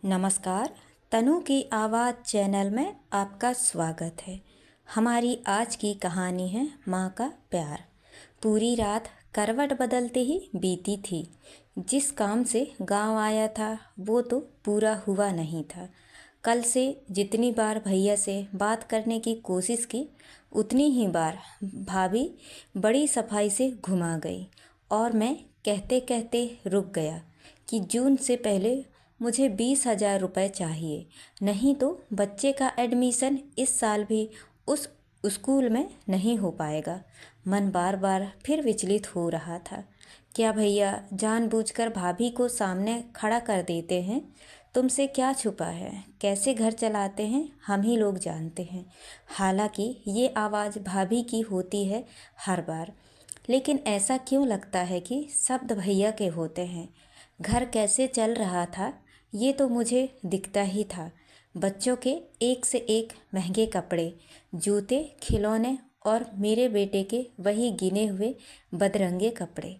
नमस्कार। तनु की आवाज़ चैनल में आपका स्वागत है। हमारी आज की कहानी है माँ का प्यार। पूरी रात करवट बदलते ही बीती थी। जिस काम से गांव आया था वो तो पूरा हुआ नहीं था। कल से जितनी बार भैया से बात करने की कोशिश की उतनी ही बार भाभी बड़ी सफाई से घुमा गई और मैं कहते कहते रुक गया कि जून से पहले मुझे 20,000 रुपये चाहिए, नहीं तो बच्चे का एडमिशन इस साल भी उस स्कूल में नहीं हो पाएगा। मन बार बार फिर विचलित हो रहा था। क्या भैया जानबूझकर भाभी को सामने खड़ा कर देते हैं? तुमसे क्या छुपा है? कैसे घर चलाते हैं हम ही लोग जानते हैं। हालांकि ये आवाज़ भाभी की होती है हर बार, लेकिन ऐसा क्यों लगता है कि शब्द भैया के होते हैं। घर कैसे चल रहा था ये तो मुझे दिखता ही था। बच्चों के एक से एक महंगे कपड़े, जूते, खिलौने और मेरे बेटे के वही गिने हुए बदरंगे कपड़े।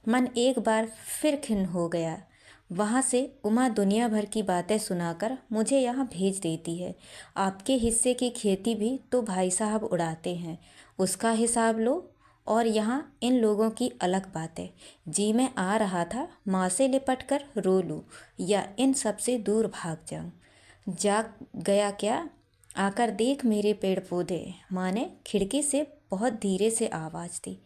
मन एक बार फिर खिन्न हो गया। वहाँ से उमा दुनिया भर की बातें सुनाकर मुझे यहाँ भेज देती है। आपके हिस्से की खेती भी तो भाई साहब उड़ाते हैं, उसका हिसाब लो। और यहाँ इन लोगों की अलग बातें। जी में आ रहा था माँ से लिपट कर रो लूँ या इन सब से दूर भाग जाऊँ। जाग गया क्या? आकर देख मेरे पेड़ पौधे। माँ ने खिड़की से बहुत धीरे से आवाज़ दी।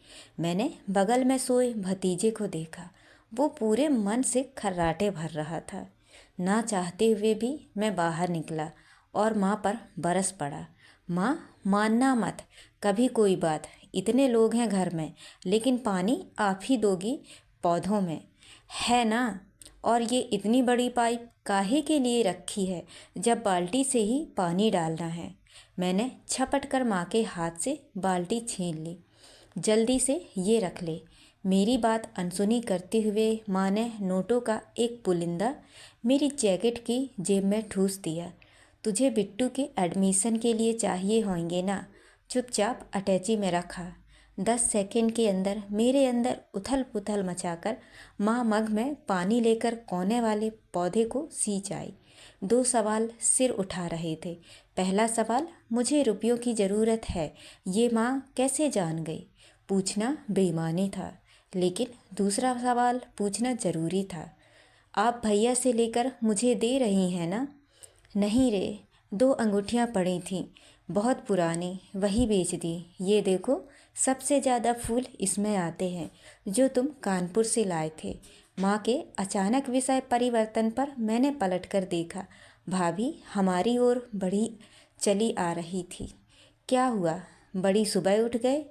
मैंने बगल में सोए भतीजे को देखा। वो पूरे मन से खर्राटे भर रहा था। ना चाहते हुए भी मैं बाहर निकला और माँ पर बरस पड़ा। माँ, मानना मत कभी कोई बात। इतने लोग हैं घर में, लेकिन पानी आप ही दोगी पौधों में, है ना? और ये इतनी बड़ी पाइप काहे के लिए रखी है जब बाल्टी से ही पानी डालना है? मैंने झपट कर माँ के हाथ से बाल्टी छीन ली। जल्दी से ये रख ले। मेरी बात अनसुनी करते हुए माँ ने नोटों का एक पुलिंदा मेरी जैकेट की जेब में ठूस दिया। तुझे बिट्टू के एडमिशन के लिए चाहिए होंगे ना? चुपचाप अटैची में रखा। 10 सेकंड के अंदर मेरे अंदर उथल पुथल मचाकर माँ मग में पानी लेकर कोने वाले पौधे को सींच आई। 2 सवाल सिर उठा रहे थे। पहला सवाल, मुझे रुपयों की ज़रूरत है, ये माँ कैसे जान गई? पूछना बेईमानी था, लेकिन दूसरा सवाल पूछना ज़रूरी था। आप भैया से लेकर मुझे दे रही हैं ना? नहीं रे, 2 अंगूठियाँ पड़ी थीं, बहुत पुरानी, वही बेच दी। ये देखो, सबसे ज़्यादा फूल इसमें आते हैं जो तुम कानपुर से लाए थे। माँ के अचानक विषय परिवर्तन पर मैंने पलट कर देखा। भाभी हमारी ओर बढ़ी चली आ रही थी। क्या हुआ, बड़ी सुबह उठ गए?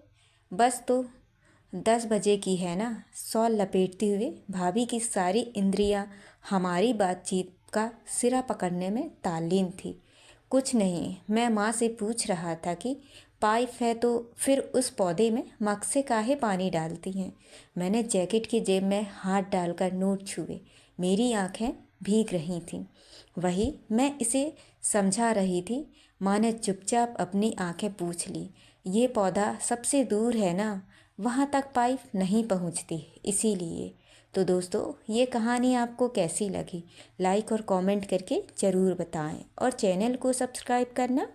बस तो 10 बजे की है ना। शॉल लपेटते हुए भाभी की सारी इंद्रियां हमारी बातचीत का सिरा पकड़ने में ताल्लीन थी। कुछ नहीं, मैं माँ से पूछ रहा था कि पाइप है तो फिर उस पौधे में मग से काहे पानी डालती हैं। मैंने जैकेट की जेब में हाथ डालकर नोट छुए। मेरी आंखें भीग रही थीं। वही मैं इसे समझा रही थी। माँ ने चुपचाप अपनी आंखें पूछ ली। ये पौधा सबसे दूर है ना, वहाँ तक पाइप नहीं पहुँचती, इसीलिए। तो दोस्तों, ये कहानी आपको कैसी लगी? लाइक और कमेंट करके ज़रूर बताएं और चैनल को सब्सक्राइब करना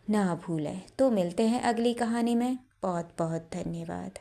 ना भूलें। तो मिलते हैं अगली कहानी में। बहुत बहुत धन्यवाद।